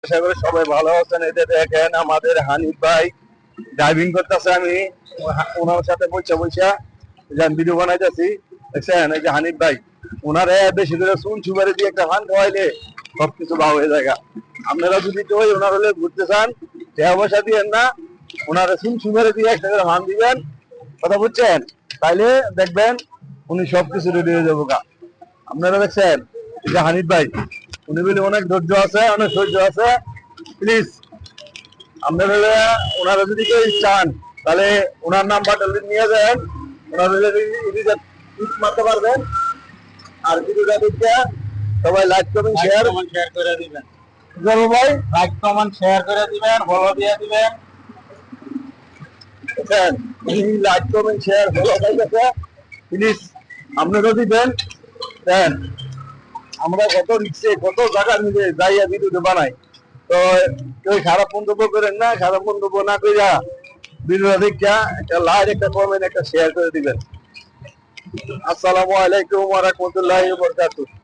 আশা করি সবাই ভালো আছেন। এটা দেখেন আমাদের হানিফ ভাই ড্রাইভিং করতেছে। আমি ওনার সাথে বইসা বইসা ভিডিও বানাইতেছি। দেখছেন এই যে হানিফ ভাই, ওনারে বেশি করে চুন সুপারি দিয়ে একটা ফান খাওয়াইলে সবকিছু ভালো হয়ে যায়। আপনারা যদি কেউ ওনার হলে ঘুরতে চান, টাকা পয়সা দিয়েন না, ওনারা চুন সুপারি দিয়ে একটা করে ফান দিবেন, কথা বুঝছেন? তাইলে দেখবেন উনি সবকিছু রেডি হয়ে যাবো। আপনারা দেখছেন যে হানিফ ভাই, উনি বলে অনেক ধৈর্য আছে, অনেক ধৈর্য আছে। প্লিজ আপনারা ওনারা যদি কেউ চান তাহলে ওনার নাম্বারটা নিয়ে যান, ওনারা মারতে পারবেন। আর ভিডিওটা দেখে সবাই লাইক করবেন, শেয়ার করে দিবেন। ভাই লাইক কমেন্ট শেয়ার করে দিবেন, ফলো দিয়ে দিবেন। লাইক করবেন, শেয়ার ফলো করবেন প্লিজ। আপনারা দিবেন দেন। আমরা কত রিক্সে কত জায়গা মিলে যাইয়া ভিডিও বানাই, তো কেউ খারাপ মন্তব্য করেন না। খারাপ মন্তব্য না কইরা ভিডিও দেখা একটা লাইক, একটা কমেন্ট, একটা শেয়ার করে দিবেন। আসসালামু আলাইকুম ওয়া রাহমাতুল্লাহি ওয়া বারাকাতুহু।